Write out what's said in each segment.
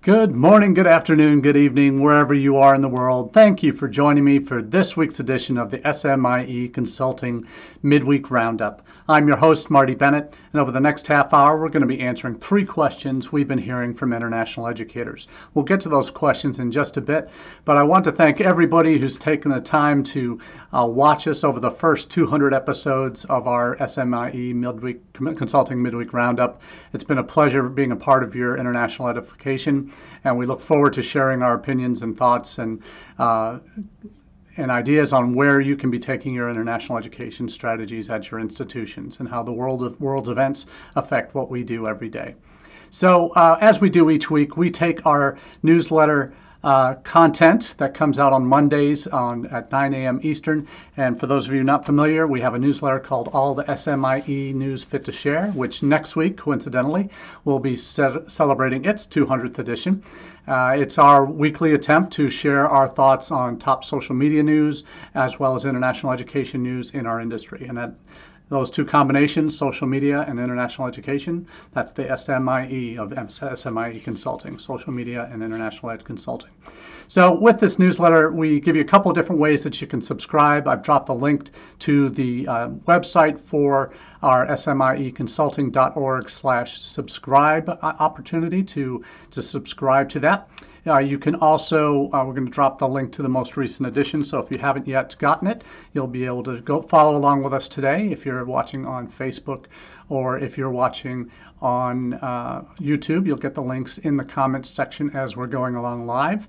Good morning, good afternoon, good evening, wherever you are in the world. Thank you for joining me for this week's edition of the SMIE Consulting Midweek Roundup. I'm your host, Marty Bennett, and over the next half hour, we're going to be answering 3 questions we've been hearing from international educators. We'll get to those questions in just a bit, but I want to thank everybody who's taken the time to watch us over the first 200 episodes of our SMIE Consulting Midweek Roundup. It's been a pleasure being a part of your international edification, and we look forward to sharing our opinions and thoughts and ideas on where you can be taking your international education strategies at your institutions and how the world's events affect what we do every day. So as we do each week, we take our newsletter content that comes out on Mondays at 9 a.m. Eastern. And for those of you not familiar, we have a newsletter called All the SMIE News Fit to Share, which next week, coincidentally, will be celebrating its 200th edition. It's our weekly attempt to share our thoughts on top social media news as well as international education news in our industry. And those two combinations, social media and international education, that's the SMIE of SMIE Consulting, social media and international ed consulting. So with this newsletter, we give you a couple of different ways that you can subscribe. I've dropped the link to the website for our smieconsulting.org/subscribe opportunity to subscribe to that. You can also, we're going to drop the link to the most recent edition, so if you haven't yet gotten it, you'll be able to go follow along with us today if you're watching on Facebook, or if you're watching on YouTube, you'll get the links in the comments section as we're going along live.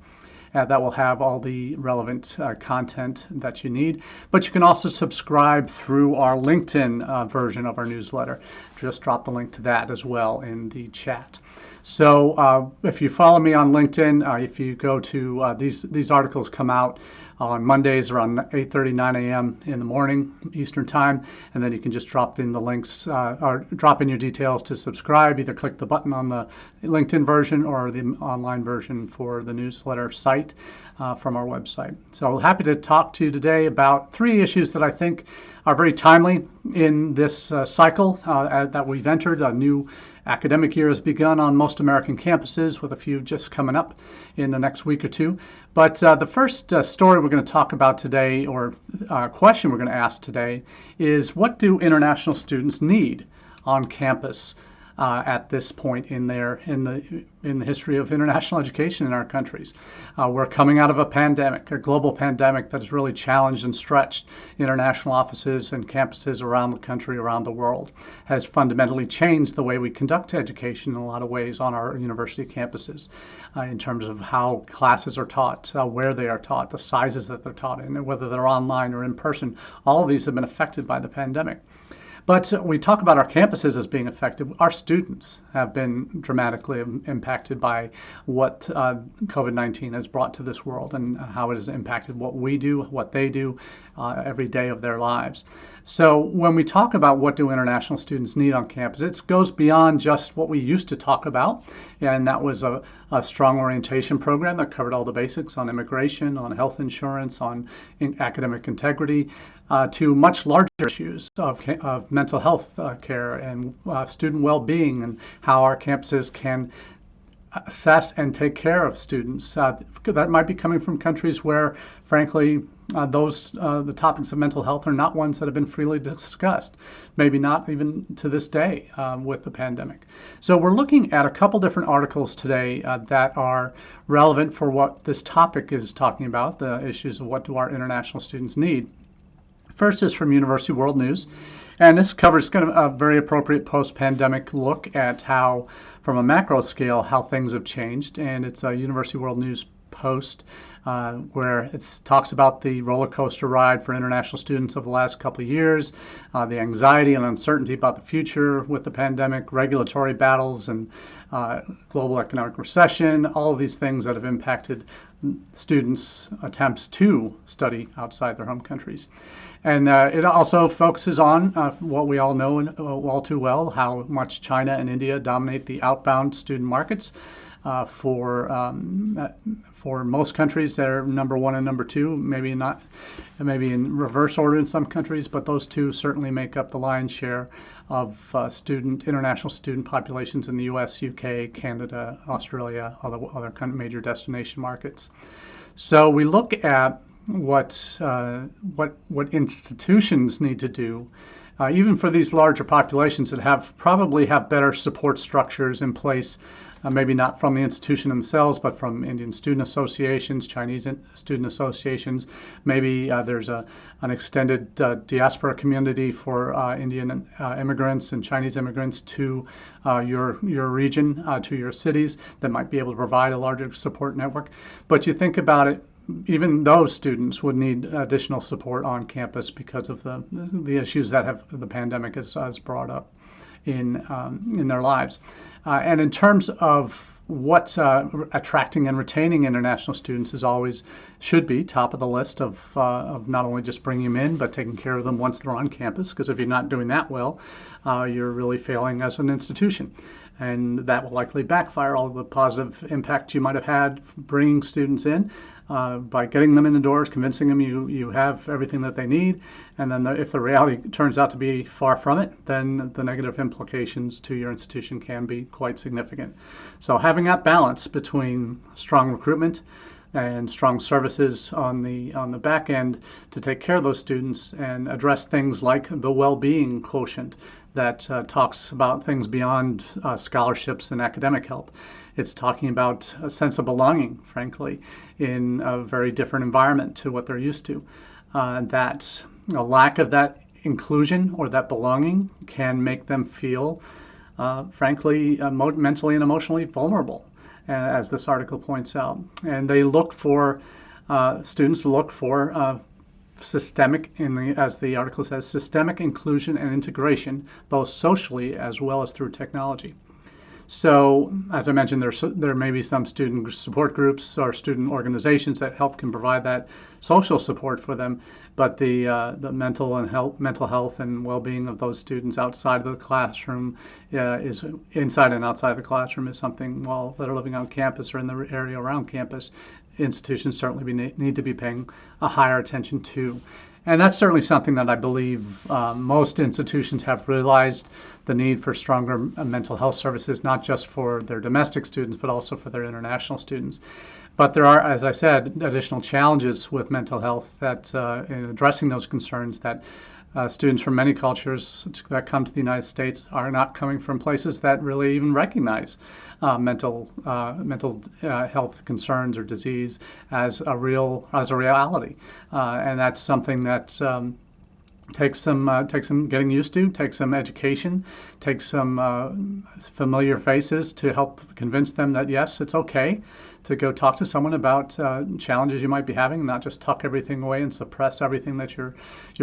That will have all the relevant content that you need. But you can also subscribe through our LinkedIn version of our newsletter. Just drop the link to that as well in the chat. So if you follow me on LinkedIn, if you go to these articles come out on Mondays around 8:30, 9 a.m. in the morning Eastern time, and then you can just drop in the links or drop in your details to subscribe. Either click the button on the LinkedIn version or the online version for the newsletter site from our website. So happy to talk to you today about 3 issues that I think are very timely in this cycle that we've entered. A new academic year has begun on most American campuses, with a few just coming up in the next week or two. But the first story we're going to talk about today, or question we're going to ask today, is what do international students need on campus at this point in the history of international education in our countries? We're coming out of a pandemic, a global pandemic that has really challenged and stretched international offices and campuses around the country, around the world, has fundamentally changed the way we conduct education in a lot of ways on our university campuses, in terms of how classes are taught, where they are taught, the sizes that they're taught in, and whether they're online or in person. All of these have been affected by the pandemic. But we talk about our campuses as being affected. Our students have been dramatically impacted by what COVID-19 has brought to this world and how it has impacted what we do, what they do every day of their lives. So when we talk about what do international students need on campus, it goes beyond just what we used to talk about, and that was a strong orientation program that covered all the basics on immigration, on health insurance, on academic integrity, to much larger issues of mental health care and student well-being, and how our campuses can assess and take care of students that might be coming from countries where, frankly, the topics of mental health are not ones that have been freely discussed, maybe not even to this day with the pandemic. So we're looking at a couple different articles today that are relevant for what this topic is talking about, the issues of what do our international students need. First is from University World News, and this covers kind of a very appropriate post-pandemic look at how, from a macro scale, how things have changed. And it's a University World News post where it talks about the roller coaster ride for international students of the last couple of years, the anxiety and uncertainty about the future with the pandemic, regulatory battles, and global economic recession, all of these things that have impacted students' attempts to study outside their home countries. And it also focuses on what we all know all too well, how much China and India dominate the outbound student markets. For most countries, they're number 1 and number 2, maybe in reverse order in some countries, but those two certainly make up the lion's share international student populations in the U.S., U.K., Canada, Australia, other kind of major destination markets. So we look at what institutions need to do, even for these larger populations that probably have better support structures in place, maybe not from the institution themselves, but from Indian student associations, Chinese student associations. Maybe there's an extended diaspora community for Indian immigrants and Chinese immigrants to your region, to your cities, that might be able to provide a larger support network. But you think about it, even those students would need additional support on campus because of the issues that the pandemic has brought up in their lives. And in terms of what attracting and retaining international students should be top of the list of not only just bringing them in, but taking care of them once they're on campus. Because if you're not doing that well, you're really failing as an institution. And that will likely backfire all of the positive impact you might have had bringing students in by getting them in the doors, convincing them you have everything that they need. And then if the reality turns out to be far from it, then the negative implications to your institution can be quite significant. So having that balance between strong recruitment and strong services on the back end to take care of those students and address things like the well-being quotient that talks about things beyond scholarships and academic help. It's talking about a sense of belonging, frankly, in a very different environment to what they're used to. That a lack of that inclusion or that belonging can make them feel, frankly, mentally and emotionally vulnerable, as this article points out. And they look for, students look for systemic, as the article says, systemic inclusion and integration, both socially as well as through technology. So, as I mentioned, there may be some student support groups or student organizations that can provide that social support for them, but the mental health and well-being of those students outside of the classroom is inside and outside the classroom is something, while they're living on campus or in the area around campus, institutions certainly need to be paying a higher attention to. And that's certainly something that I believe most institutions have realized, the need for stronger mental health services, not just for their domestic students, but also for their international students. But there are, as I said, additional challenges with mental health that in addressing those concerns that students from many cultures that come to the United States are not coming from places that really even recognize mental health concerns or disease as a reality, and that's something that takes some getting used to, takes some education, takes some familiar faces to help convince them that yes, it's okay to go talk to someone about challenges you might be having, and not just tuck everything away and suppress everything that you're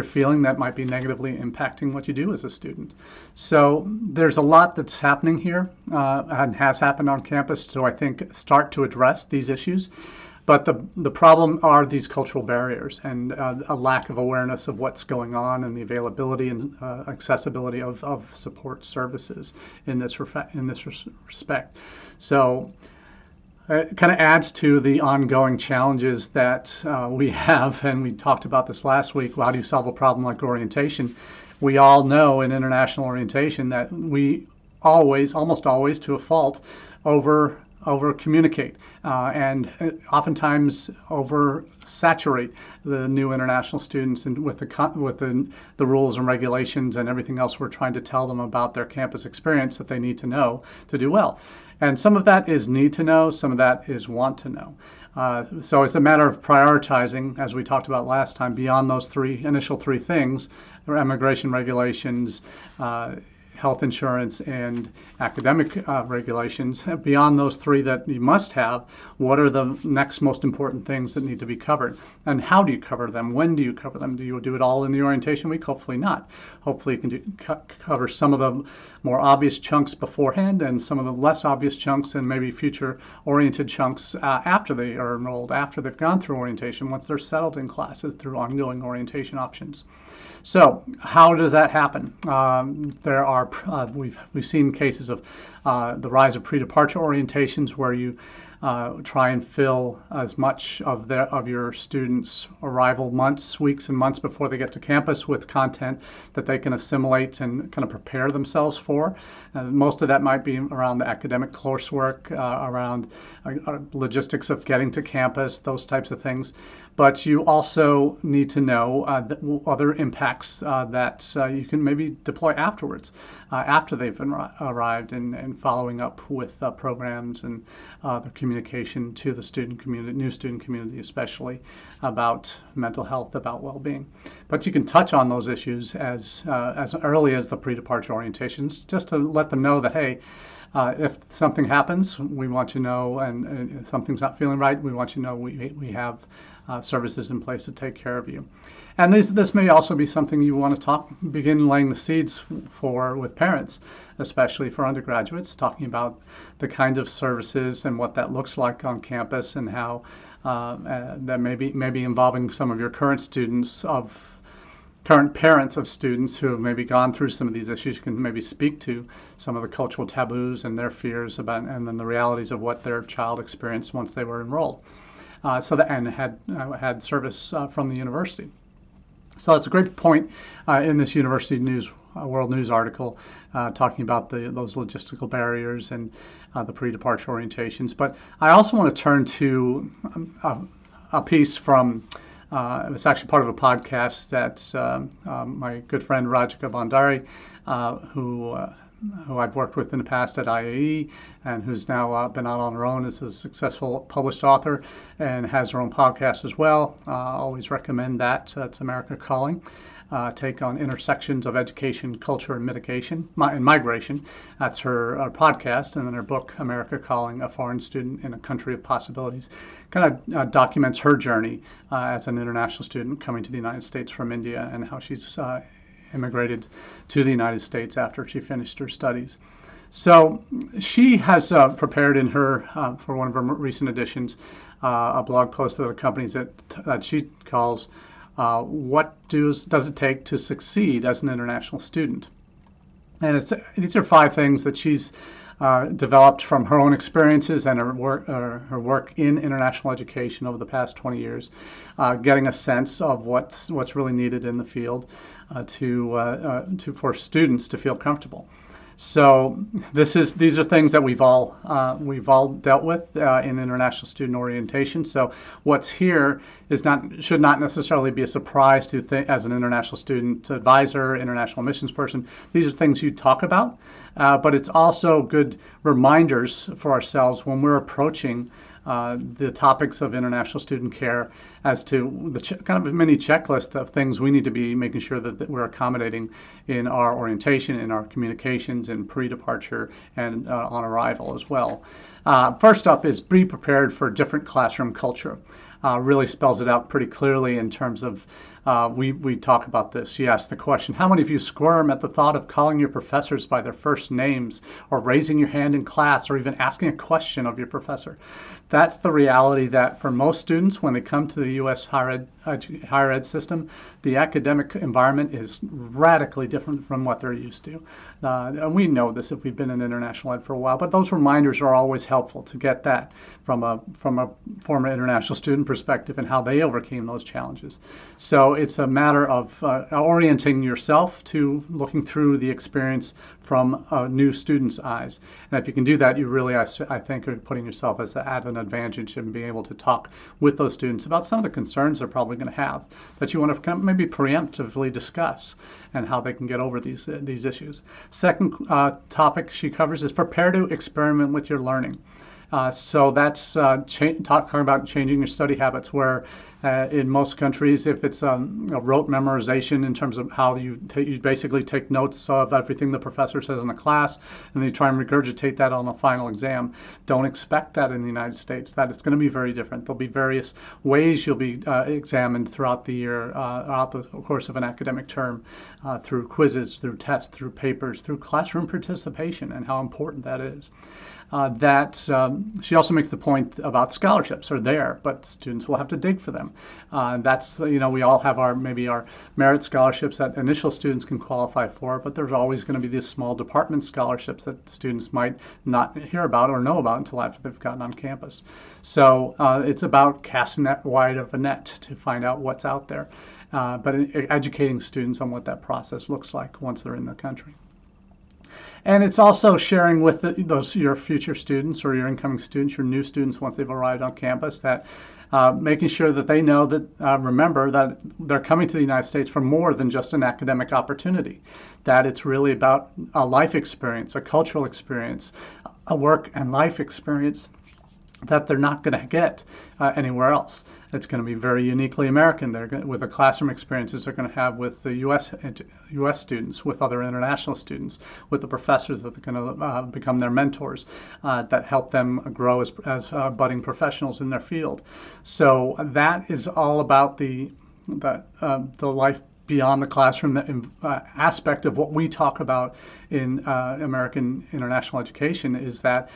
feeling that might be negatively impacting what you do as a student. So there's a lot that's happening here and has happened on campus to, I think, start to address these issues. But the problem are these cultural barriers and a lack of awareness of what's going on and the availability and accessibility of support services in this respect. So it kind of adds to the ongoing challenges that we have, and we talked about this last week. How do you solve a problem like orientation? We all know in international orientation that we almost always, to a fault, over communicate and oftentimes oversaturate the new international students and with the rules and regulations and everything else we're trying to tell them about their campus experience that they need to know to do well. And some of that is need to know, some of that is want to know. So it's a matter of prioritizing, as we talked about last time, beyond those initial three things: immigration regulations, health insurance, and academic regulations. Beyond those three that you must have, what are the next most important things that need to be covered? And how do you cover them? When do you cover them? Do you do it all in the orientation week? Hopefully not. Hopefully you can cover some of the more obvious chunks beforehand and some of the less obvious chunks and maybe future oriented chunks after they are enrolled, after they've gone through orientation, once they're settled in classes through ongoing orientation options. So how does that happen? There are we've seen cases of the rise of pre-departure orientations where you try and fill as much of your students' arrival months, weeks, and months before they get to campus with content that they can assimilate and kind of prepare themselves for. Most of that might be around the academic coursework, around logistics of getting to campus, those types of things. But you also need to know other impacts that you can maybe deploy afterwards, after they've arrived, and following up with programs and the communication to the student community, new student community especially, about mental health, about well-being. But you can touch on those issues as early as the pre-departure orientations, just to let them know that, hey, if something happens, we want you to know, and if something's not feeling right, we want you to know we have services in place to take care of you. And this may also be something you want to begin laying the seeds for with parents, especially for undergraduates, talking about the kind of services and what that looks like on campus, and how that maybe involving some of your current parents of students who have maybe gone through some of these issues. You can maybe speak to some of the cultural taboos and their fears about, and then the realities of what their child experienced once they were enrolled. And had service from the university. So that's a great point in this University News, World News article, talking about those logistical barriers and the pre-departure orientations. But I also want to turn to a piece from, it was actually part of a podcast that my good friend Rajika Bandari, who I've worked with in the past at IAE, and who's now been out on her own as a successful published author and has her own podcast as well. Always recommend that. It's America Calling. Take on intersections of education, culture, and migration. That's her podcast, and then her book, America Calling, A Foreign Student in a Country of Possibilities, kind of documents her journey as an international student coming to the United States from India, and how she's immigrated to the United States after she finished her studies. So she has prepared in her, for one of her recent editions, a blog post that accompanies it that she calls What Does It Take to Succeed as an International Student? And these are 5 things that she's developed from her own experiences and her work in international education over the past 20 years, getting a sense of what's really needed in the field for students to feel comfortable. So these are things that we've all dealt with in international student orientation. So what's here should not necessarily be a surprise as an international student advisor, international missions person. These are things you talk about, but it's also good reminders for ourselves when we're approaching the topics of international student care, as to the kind of a mini checklist of things we need to be making sure that we're accommodating in our orientation, in our communications, in pre-departure, and on arrival as well. First up is be prepared for different classroom culture. Really spells it out pretty clearly in terms of, we talk about this. She asked the question, how many of you squirm at the thought of calling your professors by their first names, or raising your hand in class, or even asking a question of your professor? That's the reality that for most students, when they come to the U.S. higher ed system, the academic environment is radically different from what they're used to. And we know this if we've been in international ed for a while, but those reminders are always helpful to get that from a former international student perspective and how they overcame those challenges. So it's a matter of orienting yourself to looking through the experience from a new student's eyes. And if you can do that, you really, I think, are putting yourself at an advantage in being able to talk with those students about some of the concerns they're probably going to have that you want to kind of maybe preemptively discuss, and how they can get over these issues. Second topic she covers is prepare to experiment with your learning. So that's talking about changing your study habits, where in most countries, if it's a rote memorization in terms of how you basically take notes of everything the professor says in the class, and then you try and regurgitate that on a final exam. Don't expect that in the United States. That it's going to be very different. There'll be various ways you'll be examined throughout the year, throughout the course of an academic term, through quizzes, through tests, through papers, through classroom participation, and how important that is. she also makes the point about scholarships are there, but students will have to dig for them. That's, we all have maybe our merit scholarships that initial students can qualify for, but there's always going to be these small department scholarships that students might not hear about or know about until after they've gotten on campus. So it's about casting that wide of a net to find out what's out there, but educating students on what that process looks like once they're in the country. And it's also sharing with your future students or your incoming students, your new students once they've arrived on campus, that making sure that they know that, remember that they're coming to the United States for more than just an academic opportunity, that it's really about a life experience, a cultural experience, a work and life experience that they're not going to get anywhere else. It's going to be very uniquely American. With the classroom experiences they're going to have with the U.S. students, with other international students, with the professors that are going to become their mentors, that help them grow as budding professionals in their field. So that is all about the life beyond the classroom aspect of what we talk about in American international education, is that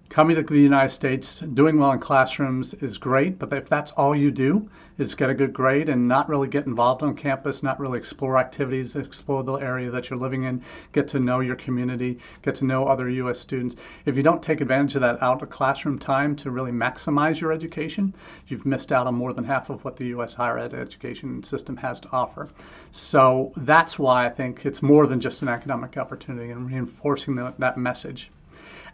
coming to the United States, doing well in classrooms is great, but if that's all you do is get a good grade and not really get involved on campus, not really explore activities, explore the area that you're living in, get to know your community, get to know other U.S. students, if you don't take advantage of that out of classroom time to really maximize your education, you've missed out on more than half of what the U.S. higher ed education system has to offer. So that's why I think it's more than just an academic opportunity, and reinforcing that message.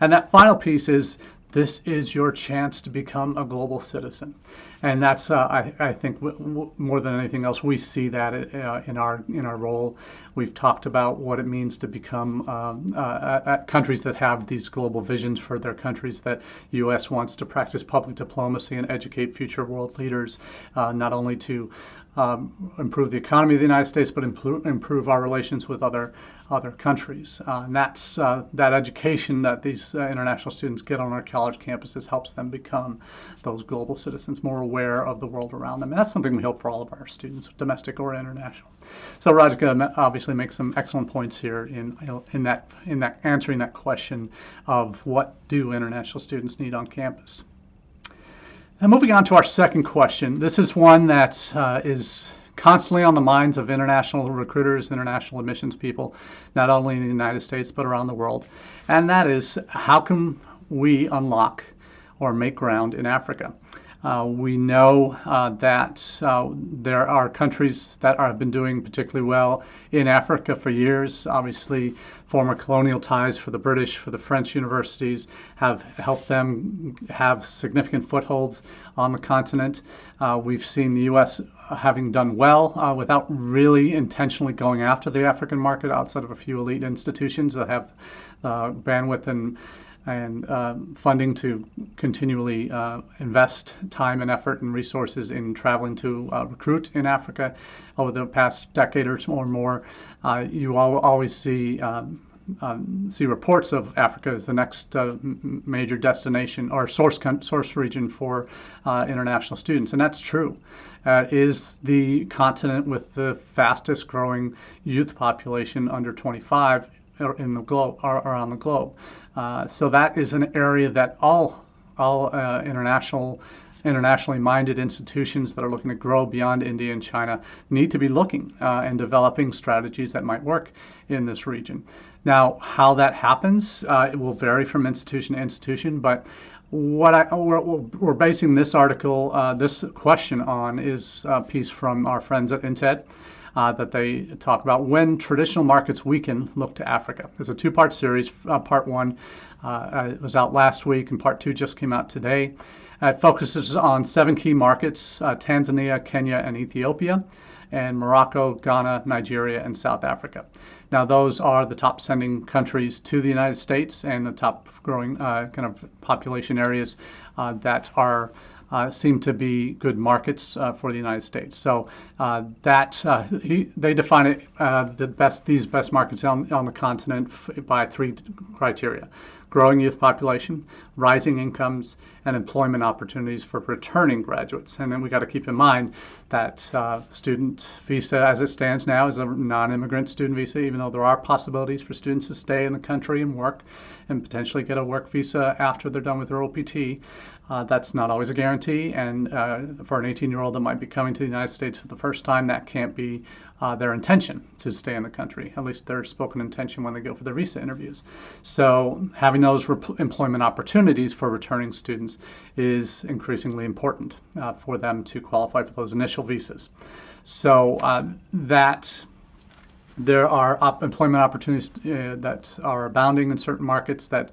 And that final piece is, this is your chance to become a global citizen. And that's, I think, more than anything else, we see that in our role. We've talked about what it means to become countries that have these global visions for their countries, that U.S. wants to practice public diplomacy and educate future world leaders, not only to improve the economy of the United States, but improve our relations with other countries. And that's that education that these international students get on our college campuses helps them become those global citizens, more aware of the world around them. And that's something we hope for all of our students, domestic or international. So Rajika obviously makes some excellent points here in that answering that question of what do international students need on campus. Now, moving on to our second question. This is one that is constantly on the minds of international recruiters, international admissions people, not only in the United States but around the world. And that is, how can we unlock or make ground in Africa? We know that there are countries that have been doing particularly well in Africa for years. Obviously, former colonial ties for the British, for the French universities have helped them have significant footholds on the continent. We've seen the U.S. having done well without really intentionally going after the African market, outside of a few elite institutions that have bandwidth and funding to continually invest time and effort and resources in traveling to recruit in Africa. Over the past decade or more, you always see reports of Africa as the next major destination or source region for international students, and that's true. Is the continent with the fastest growing youth population under 25 in the globe, around the globe. So that is an area that all internationally minded institutions that are looking to grow beyond India and China need to be looking and developing strategies that might work in this region. Now, how that happens, it will vary from institution to institution, but what we're basing this article, this question on, is a piece from our friends at intl. That they talk about when traditional markets weaken, look to Africa. It's a two-part series. Part one was out last week, and part two just came out today. It focuses on 7 key markets: Tanzania, Kenya, and Ethiopia, and Morocco, Ghana, Nigeria, and South Africa. Now, those are the top sending countries to the United States and the top growing kind of population areas that are seem to be good markets for the United States. So they define it these best markets on the continent by 3 criteria: growing youth population, rising incomes, and employment opportunities for returning graduates. And then we got to keep in mind that student visa, as it stands now, is a non-immigrant student visa, even though there are possibilities for students to stay in the country and work and potentially get a work visa after they're done with their OPT. That's not always a guarantee, and for an 18-year-old that might be coming to the United States for the first time, that can't be their intention to stay in the country, at least their spoken intention when they go for their visa interviews. So having those employment opportunities for returning students is increasingly important for them to qualify for those initial visas. So there are employment opportunities that are abounding in certain markets that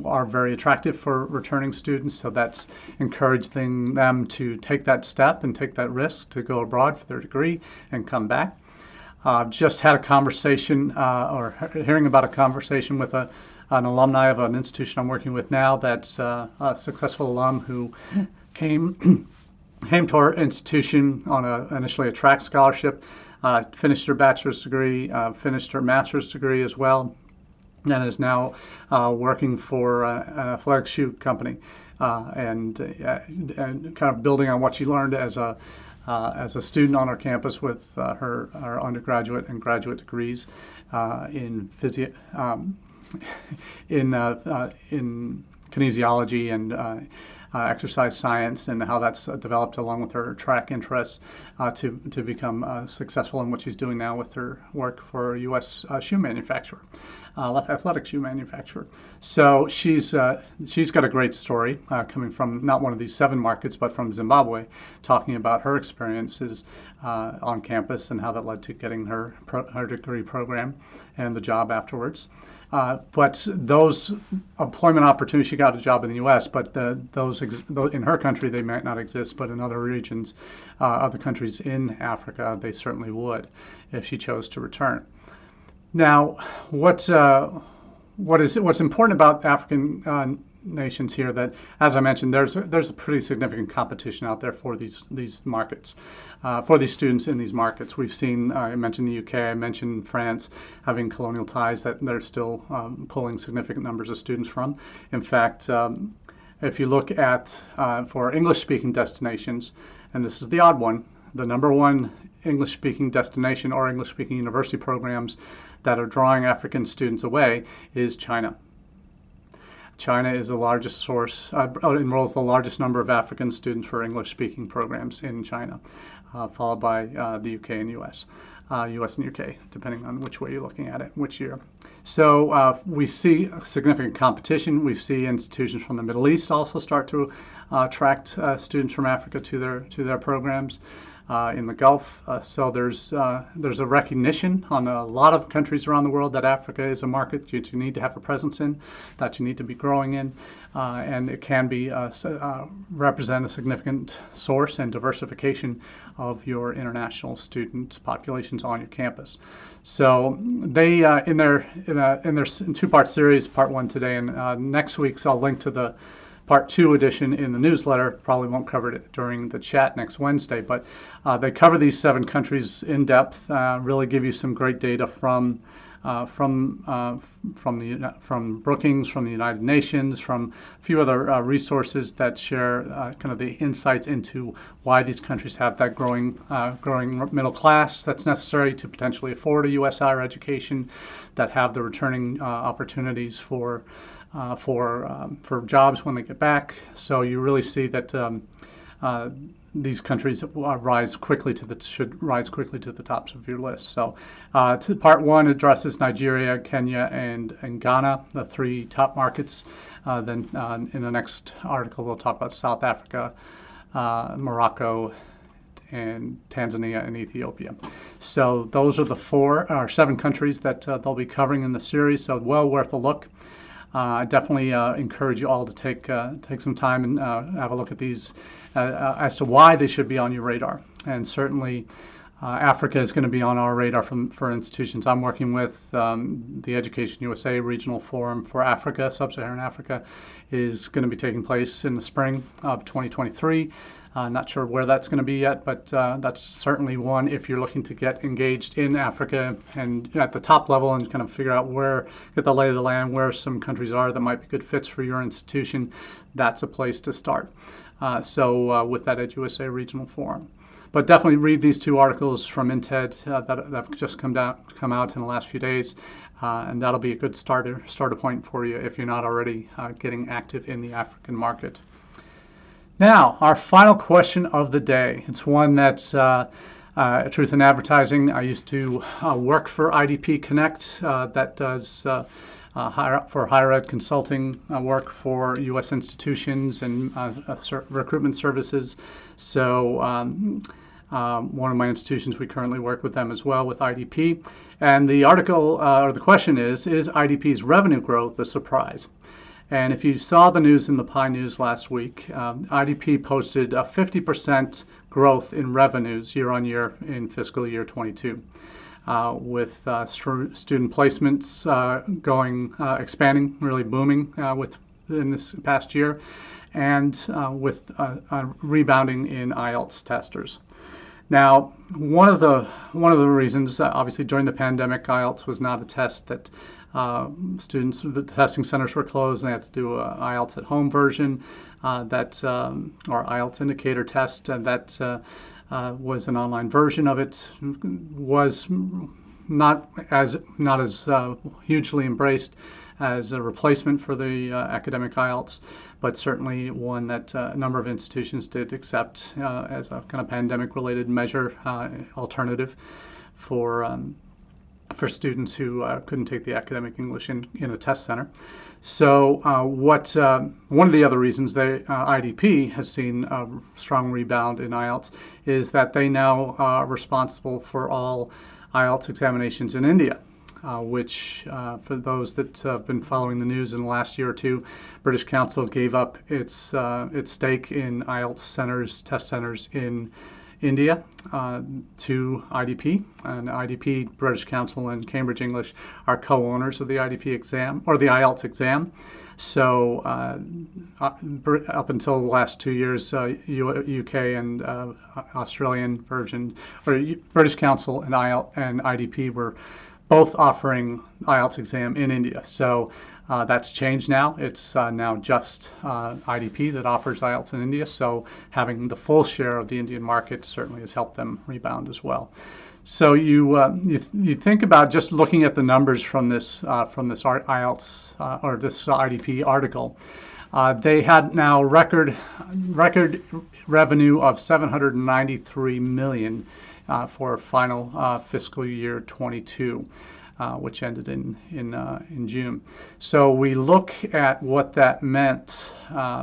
are very attractive for returning students. So that's encouraging them to take that step and take that risk to go abroad for their degree and come back. Just had a conversation or hearing about a conversation with an alumni of an institution I'm working with now that's a successful alum who came to our institution on initially a track scholarship, finished her bachelor's degree, finished her master's degree as well, and is now working for an athletic shoe company and kind of building on what she learned as a student on our campus with her undergraduate and graduate degrees in kinesiology and exercise science, and how that's developed along with her track interests to become successful in what she's doing now with her work for a U.S. shoe manufacturer, athletic shoe manufacturer. So she's got a great story coming from not one of these 7 markets, but from Zimbabwe, talking about her experiences on campus and how that led to getting her degree program and the job afterwards. But those employment opportunities, she got a job in the U.S., but those in her country, they might not exist, but in other regions, other countries in Africa, they certainly would if she chose to return. Now, what's important about African nations here, that, as I mentioned, there's a pretty significant competition out there for these markets, for these students in these markets. We've seen, I mentioned the UK, I mentioned France having colonial ties that they're still pulling significant numbers of students from. In fact, if you look at for English-speaking destinations, and this is the odd one, the #1 English-speaking destination or English-speaking university programs that are drawing African students away is China. China is the largest source, enrolls the largest number of African students for English-speaking programs in China, followed by the UK and US. US and UK, depending on which way you're looking at it, which year. So we see significant competition. We see institutions from the Middle East also start to attract students from Africa to their programs. In the Gulf. So there's a recognition on a lot of countries around the world that Africa is a market that you need to have a presence in, that you need to be growing in, and it can be represent a significant source and diversification of your international student populations on your campus. So they in their 2-part series, part 1 today, and next week's I'll link to the Part 2 edition in the newsletter. Probably won't cover it during the chat next Wednesday, but they cover these 7 countries in depth, really give you some great data from Brookings, from the United Nations, from a few other resources that share kind of the insights into why these countries have that growing middle class that's necessary to potentially afford a U.S. higher education, that have the returning opportunities for jobs when they get back. So you really see that these countries should rise quickly to the tops of your list. So part 1 addresses Nigeria, Kenya, and Ghana, the 3 top markets. Then in the next article, we'll talk about South Africa, Morocco, and Tanzania and Ethiopia. So those are the 7 countries that they'll be covering in the series. So well worth a look. I definitely encourage you all to take some time and have a look at these as to why they should be on your radar. And certainly Africa is going to be on our radar for institutions. I'm working with the Education USA Regional Forum for Africa. Sub-Saharan Africa is going to be taking place in the spring of 2023. Not sure where that's going to be yet, but that's certainly one if you're looking to get engaged in Africa and at the top level and kind of figure out get the lay of the land, where some countries are that might be good fits for your institution. That's a place to start. With that EduUSA Regional Forum. But definitely read these two articles from INTED that have just come out in the last few days, and that'll be a good starter point for you if you're not already getting active in the African market. Now, our final question of the day. It's one that's truth in advertising. I used to work for IDP Connect that does for higher ed consulting work for U.S. institutions and recruitment services. So one of my institutions, we currently work with them as well, with IDP. And the article, or the question is IDP's revenue growth a surprise? And if you saw the news in the Pi News last week, IDP posted a 50% growth in revenues year on year in fiscal year 22. With student placements expanding, really booming in this past year, and with rebounding in IELTS testers. Now, one of the reasons, obviously during the pandemic, IELTS was not a test that the testing centers were closed, and they had to do an IELTS at home version or IELTS indicator test, and that was an online version of it, was not as hugely embraced as a replacement for the academic IELTS, but certainly one that a number of institutions did accept as a kind of pandemic-related measure alternative for students who couldn't take the academic English in a test center. So one of the other reasons IDP has seen a strong rebound in IELTS is that they now are responsible for all IELTS examinations in India, which for those that have been following the news in the last year or two, British Council gave up its stake in IELTS test centers in India to IDP, and IDP, British Council, and Cambridge English are co-owners of the IDP exam, or the IELTS exam. So up until the last 2 years, UK and Australian version, or British Council and IDP were both offering IELTS exam in India. So that's changed now. It's now just IDP that offers IELTS in India. So having the full share of the Indian market certainly has helped them rebound as well. So you think about just looking at the numbers from this IELTS or this IDP article. They had now record revenue of $793 million for final fiscal year 22. Which ended in June. So we look at what that meant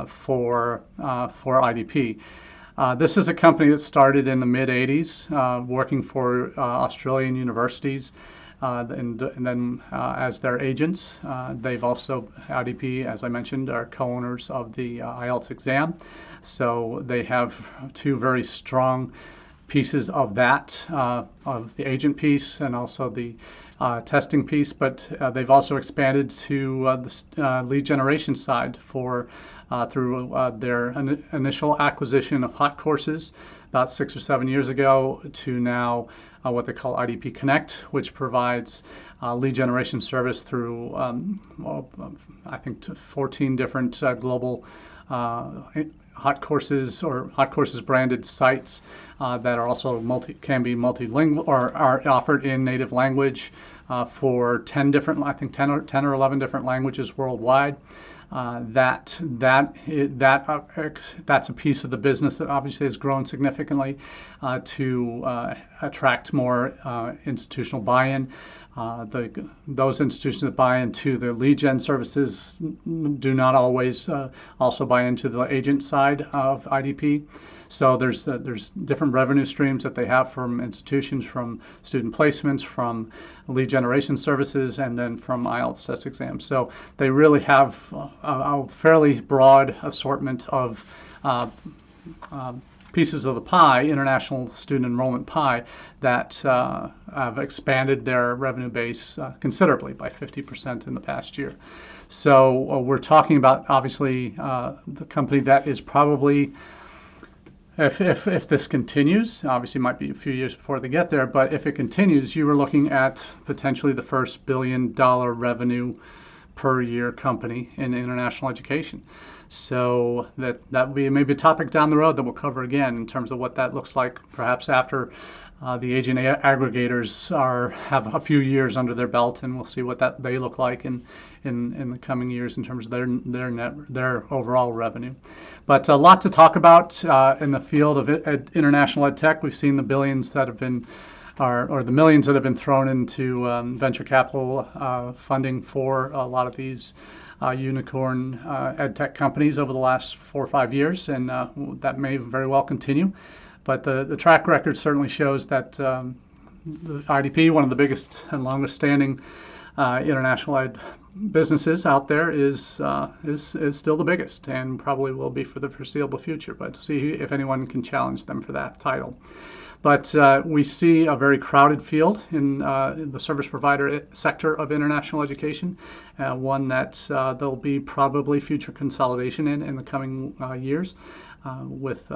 for IDP. This is a company that started in the mid-'80s, working for Australian universities, and then as their agents. They've also, IDP, as I mentioned, are co-owners of the IELTS exam. So they have two very strong pieces of that, of the agent piece and also the testing piece, but they've also expanded to the lead generation side through their initial acquisition of Hot Courses about 6 or 7 years ago to now what they call IDP Connect, which provides lead generation service through I think 14 different global Hot Courses or Hot Courses branded sites that are also can be multilingual or are offered in native language for 10 or 11 different languages worldwide. That's a piece of the business that obviously has grown significantly to attract more institutional buy-in. Those institutions that buy into the lead gen services do not always also buy into the agent side of IDP. So there's different revenue streams that they have from institutions, from student placements, from lead generation services, and then from IELTS test exams. So they really have a fairly broad assortment of pieces of the pie, international student enrollment pie, that have expanded their revenue base considerably by 50% in the past year. So we're talking about, obviously, the company that is probably, if this continues, obviously it might be a few years before they get there, but if it continues, you were looking at potentially the first $1 billion revenue per year company in international education. So that will be maybe a topic down the road that we'll cover again in terms of what that looks like, perhaps after the agent aggregators have a few years under their belt, and we'll see what they look like in the coming years in terms of their overall revenue. But a lot to talk about in the field of international ed tech. We've seen the billions that have been, or the millions that have been thrown into venture capital funding for a lot of these unicorn ed tech companies over the last 4 or 5 years, and that may very well continue. But the track record certainly shows that the IDP, one of the biggest and longest standing international ed businesses out there, is still the biggest, and probably will be for the foreseeable future. But see if anyone can challenge them for that title. But we see a very crowded field in the service provider sector of international education, one that there'll be probably future consolidation in the coming years. With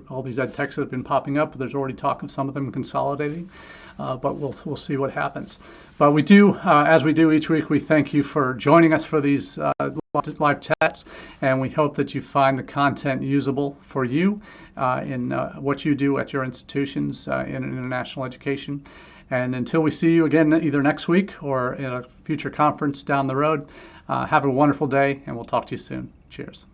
all these ed techs that have been popping up, there's already talk of some of them consolidating, but we'll see what happens. But we do, as we do each week, we thank you for joining us for these live chats, and we hope that you find the content usable for you in what you do at your institutions in international education. And until we see you again, either next week or in a future conference down the road, have a wonderful day, and we'll talk to you soon. Cheers.